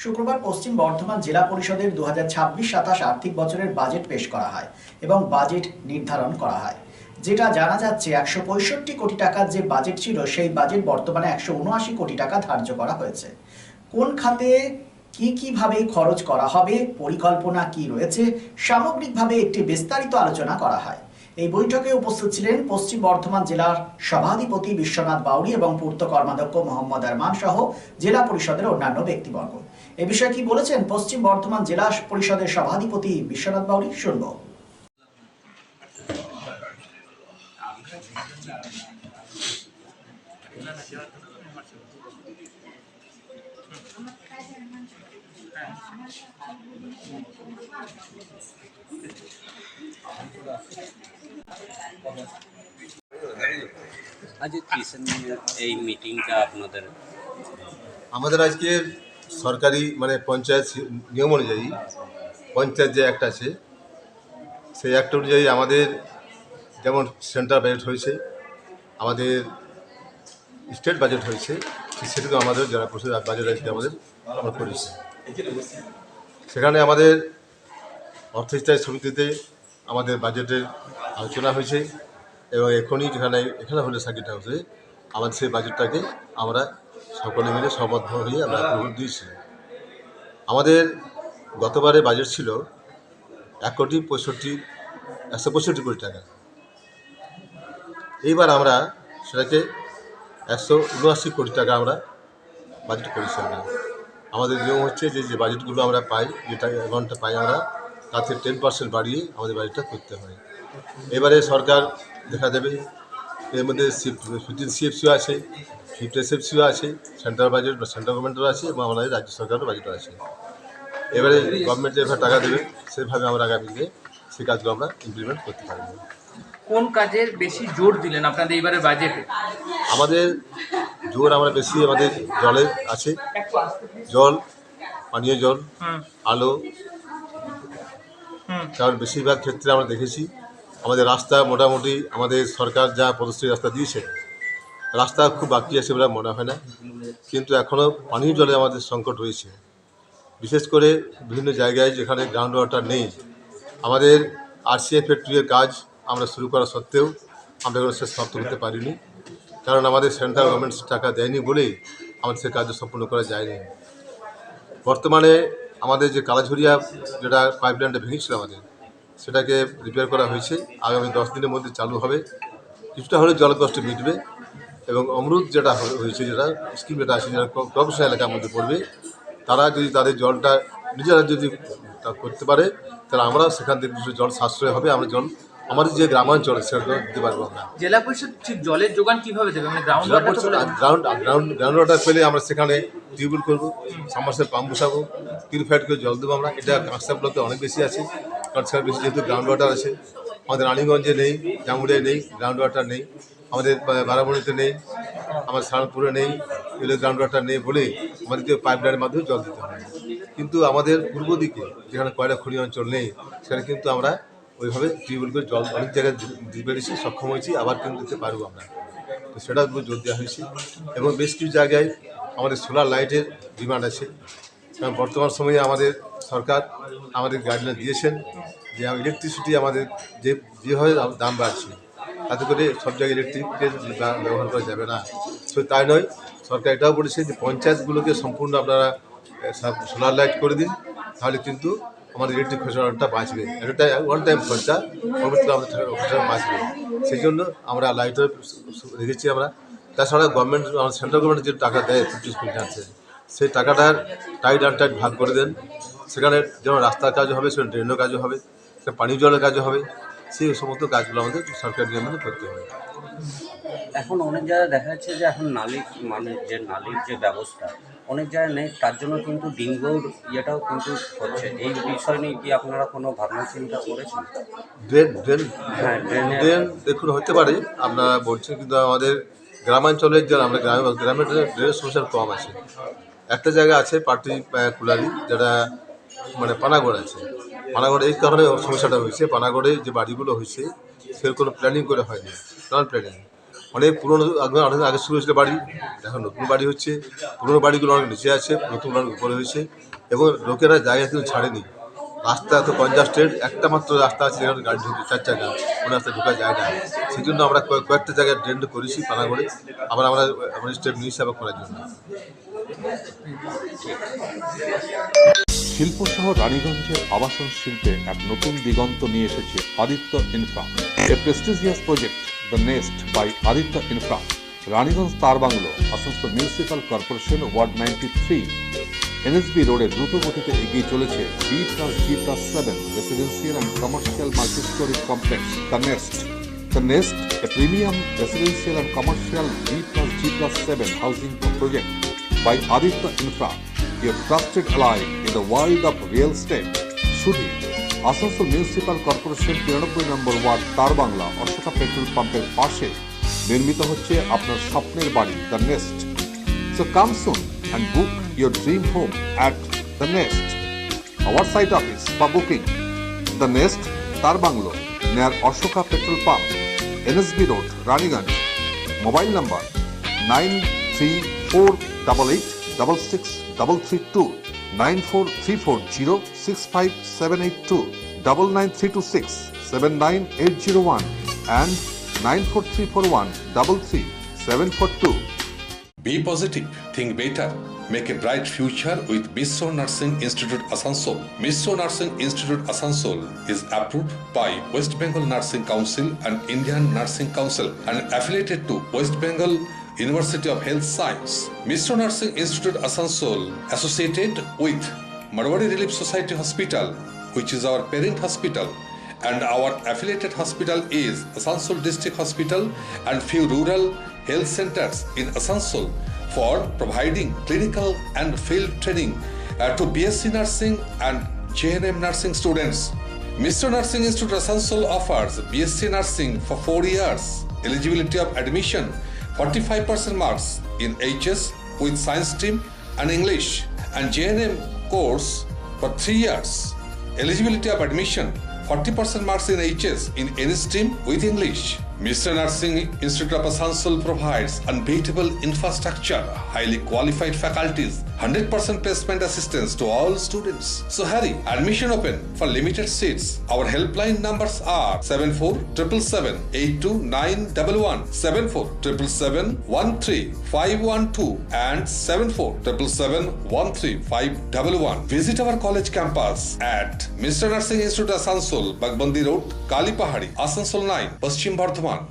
শুক্রবার পশ্চিম বর্ধমান জেলা পরিষদের 2026-27 আর্থিক বছরের বাজেট পেশ করা হয় এবং বাজেট নির্ধারণ করা হয়। যেটা জানা যাচ্ছে 165 কোটি টাকার যে বাজেট ছিল সেই বাজেট বর্তমানে 179 কোটি টাকা ধার্য করা হয়েছে। কোন খাতে কিভাবে খরচ করা হবে, পরিকল্পনা কি রয়েছে, সামগ্রিকভাবে একটি বিস্তারিত আলোচনা করা হয়। এই বৈঠকে উপস্থিত ছিলেন পশ্চিম বর্ধমান জেলার সভাধিপতি বিশ্বনাথ বাউরি এবং পূর্ত কর্মাধ্যক্ষ মোহাম্মদ আরমান সহ জেলা পরিষদের অন্যান্য ব্যক্তিবর্গ। এ বিষয়ে কি বলেছেন পশ্চিম বর্ধমান জেলা পরিষদের সভাধিপতি বিশ্বনাথ বাউরি, শুনব। আজ এই মিটিংটা আপনাদের আমাদের আজকে সরকারি পঞ্চায়েত নিয়ম অনুযায়ী পঞ্চায়েত যে অ্যাক্ট আছে সেই অ্যাক্ট অনুযায়ী আমাদের যেমন সেন্ট্রাল বাজেট হয়েছে, আমাদের স্টেট বাজেট হয়েছে, সেটুকু আমাদের জেলা পরিষদ বাজেট আজকে আমরা করেছি। সেখানে আমাদের অর্থনীতি সমিতিতে আমাদের বাজেটের আলোচনা হয়েছে এবং এখানে হলে সার্কিট হাউসে আমাদের সেই বাজেটটাকে আমরা সকলে মিলে সবদ্ধ হয়ে আমরা অ্যাপ্রুভাল দিয়েছি। আমাদের গতবারে বাজেট ছিল 165 কোটি টাকা। এইবার আমরা সেটাকে 179 কোটি টাকা আমরা বাজেট করেছি। আমাদের নিয়ম হচ্ছে যে বাজেটগুলো আমরা পাই, যেটা অ্যামাউন্টটা পাই আমরা তাতে 10% বাড়িয়ে আমাদের বাজেটটা করতে হয়। এবারে সরকার দেখা দেবে এর মধ্যে 15 CFCও আছে, 50 SFCও আছে, সেন্ট্রাল বাজেট বা সেন্ট্রাল গভর্নমেন্টও আছে এবং আমাদের রাজ্য সরকারের বাজেটও আছে। এবারে গভর্নমেন্ট যেভাবে টাকা দেবে সেভাবে আমরা আগামী দিনে সেই কাজগুলো আমরা ইমপ্লিমেন্ট করতে পারব। কোন কাজের বেশি জোর দিলেন আপনাদের এবারের বাজেটে? আমাদের জোর আমরা বেশি আমাদের জলের আছে, জল, পানীয় জল, আলো, কারণ বেশিরভাগ ক্ষেত্রে আমরা দেখেছি আমাদের রাস্তা মোটামুটি আমাদের সরকার যা প্রতিশ্রুতি রাস্তা দিয়েছে, রাস্তা খুব বাকি আছে বলে মনে হয় না, কিন্তু এখনও পানীয় জলে আমাদের সংকট রয়েছে। বিশেষ করে বিভিন্ন জায়গায় যেখানে গ্রাউন্ড ওয়াটার নেই, আমাদের RCF ফ্যাক্টরির কাজ আমরা শুরু করা সত্ত্বেও আমরা এগুলো শেষ সমাপ্ত করতে পারিনি, কারণ আমাদের সেন্ট্রাল গভর্নমেন্ট টাকা দেয়নি বলেই আমাদের সে কাজ সম্পূর্ণ করা যায়নি। বর্তমানে আমাদের যে কালাঝুরিয়া যেটা পাইপলাইনটা ভেঙেছিল আমাদের, সেটাকে রিপেয়ার করা হয়েছে, আগামী 10 দিনের মধ্যে চালু হবে। কিছুটা হলে জল কষ্ট মিটবে এবং অমরুদ যেটা হয়েছে, যেটা স্কিম যেটা আছে, যেটা প্রফেশনাল এলাকার মধ্যে পড়বে, তারা যদি তাদের জলটা নিজেরা যদি করতে পারে তাহলে আমরা সেখান থেকে কিছু জল সাশ্রয় হবে, আমরা জল আমাদের যে গ্রামাঞ্চলে সেটা দিতে পারবো আমরা। জেলা পরিষদ ঠিক জলের যোগান কিভাবে দেবে? মানে গ্রাউন্ড ওয়াটার পেলে আমরা সেখানে টিউবওয়েল করবো, সাবমার্সিবল পাম্প বসাবো, পিউরিফাইড করে জল দেবো আমরা। এটা কাঁকসা ব্লকে অনেক বেশি আছে, কারণ সেখানে বেশি যেহেতু গ্রাউন্ড ওয়াটার আছে। আমাদের রানীগঞ্জে নেই, জামুড়িয়ায় নেই, গ্রাউন্ড ওয়াটার নেই, আমাদের বারাবণীতে নেই, আমাদের সারপুরে নেই, এগুলো গ্রাউন্ড ওয়াটার নেই বলেই আমাদেরকে পাইপলাইনের মাধ্যমে জল দিতে হয়। কিন্তু আমাদের পূর্ব দিকে যেখানে কয়লা খনি অঞ্চল নেই, সেখানে কিন্তু আমরা ওইভাবে টিউবওয়েল করে জল অনেক জায়গায় দিতে পেরেছি, সক্ষম হয়েছি, আবার কিন্তু দিতে পারবো আমরা। তো সেটার উপর জোর দেওয়া হয়েছে এবং বেশ কিছু জায়গায় আমাদের সোলার লাইটের ডিমান্ড আছে, কারণ বর্তমান সময়ে আমাদের সরকার আমাদের গাইডলাইন দিয়েছেন যে ইলেকট্রিসিটি আমাদের যেভাবে দাম বাড়ছে, তাতে করে সব জায়গায় ইলেকট্রিকের ব্যবহার করা যাবে না। তো তাই নয়, সরকার এটাও বলেছে যে পঞ্চায়েতগুলোকে সম্পূর্ণ আপনারা সোলার লাইট করে দিন, তাহলে কিন্তু আমাদের ইলেকট্রিক খরচাটা বাঁচবে। একটা ওয়ান টাইম খরচা, পরবর্তীতে আমাদের খরচা বাঁচবে। সেই জন্য আমরা লাইটের রেখেছি আমরা। তাছাড়া গভর্নমেন্ট, সেন্ট্রাল গভর্নমেন্ট যে টাকা দেয় 50% সেই টাকাটার টাইট আনটাইট ভাগ করে দেন। সেখানে যেমন রাস্তার কাজও হবে, সেখানে ড্রেনের কাজও হবে, সেখানে পানীয় জলের কাজও হবে। সেই সমস্ত কাজগুলো আমাদের সরকারি নিয়মে করতে হবে। এখন অনেক জায়গায় দেখা যাচ্ছে যে এখন নালির যে ব্যবস্থা অনেক জায়গায় নেই, তার জন্য কিন্তু ডিঙ্গোর ইয়েটাও কিন্তু হচ্ছে। এই বিষয় নিয়ে কি আপনারা কোনো ভাবনা চিন্তা করেছেন? ড্রেন দেখুন হতে পারে আপনারা বলছেন, কিন্তু আমাদের গ্রামাঞ্চলের যে আমরা গ্রামের ড্রেনের সমস্যা কম আছে। একটা জায়গা আছে পার্টি কুলারি, যেটা পানাগড় আছে। পানাগড়ে এই কারণে সমস্যাটা হয়েছে, পানাগড়ে যে বাড়িগুলো হয়েছে সেরকম কোনো প্ল্যানিং করে হয়নি, নন প্ল্যানিং। অনেক পুরনো অনেক আগে শুরু হয়েছিল বাড়ি, এখন নতুন বাড়ি হচ্ছে। পুরনো বাড়িগুলো অনেক নিচে আছে, নতুন বাড়ি উপরে হয়েছে এবং লোকেরা জায়গা কিন্তু ছাড়েনি। রাস্তা এত কনজাস্টেড, একটা মাত্র রাস্তা আছে যেখানে গাড়ি ঢুকে 4 চাকা, কোনো রাস্তায় ঢোকা যায় না। সেই জন্য আমরা কয়েকটা জায়গায় ড্রেন করেছি পানা করে, আবার আমরা স্টেপ নিয়েছি আবার করার জন্য। শিল্পসহ রানীগঞ্জের আবাসন শিল্পে এক নতুন দিগন্ত নিয়ে এসেছে Aditya Infra, a prestigious project the Nest by Aditya Infra. Raniganj Tarbangla, Asansol municipal corporation, ward 93, NSB রোডে দ্রুত গতিতে এগিয়ে চলেছে B+G+7 residential and commercial multi-storey complex the Nest. The Nest, a premium residential and commercial B+G+7 housing project by Aditya Infra, your trusted ally in the world of real estate. শুধু Asansol municipal corporation 93 নম্বর word তার Bangla Ashoka petrol পাম্পের পাশে নির্মিত হচ্ছে আপনার স্বপ্নের বাড়ি the nest. So come soon and book your dream home at the Nest. Our site office for booking the Nest, তার bungalow, near Ashoka Petrol Pump, NSB Road, Raniganj. Mobile number 9348866332, 9434065782, 99326 and 94341 Be positive, think better, make a bright future with Misro Nursing Institute Asansol. Misro Nursing Institute Asansol is approved by West Bengal Nursing Council and Indian Nursing Council and affiliated to West Bengal University of Health Science. Misro Nursing Institute Asansol associated with Marwari Relief Society Hospital, which is our parent hospital, and our affiliated hospital is Asansol District Hospital and few rural health centers in Asansol for providing clinical and field training to BSc Nursing and JNM Nursing students. Mr. Nursing Institute Asansol offers BSc Nursing for 4 years. Eligibility of admission 45% marks in HS with science stream and English, and JNM course for 3 years. Eligibility of admission 40% marks in HS in any stream with English. Mr. Nursing Institute of Asansol provides unbeatable infrastructure, highly qualified faculties, 100% placement assistance to all students. So hurry, admission open for limited seats. Our helpline numbers are 7477782911, 7477713512 and 7477713511. Visit our college campus at Mr. Nursing Institute Asansol, Bagbandi Road, Kalipahari, Asansol 9, Paschim Bardhaman.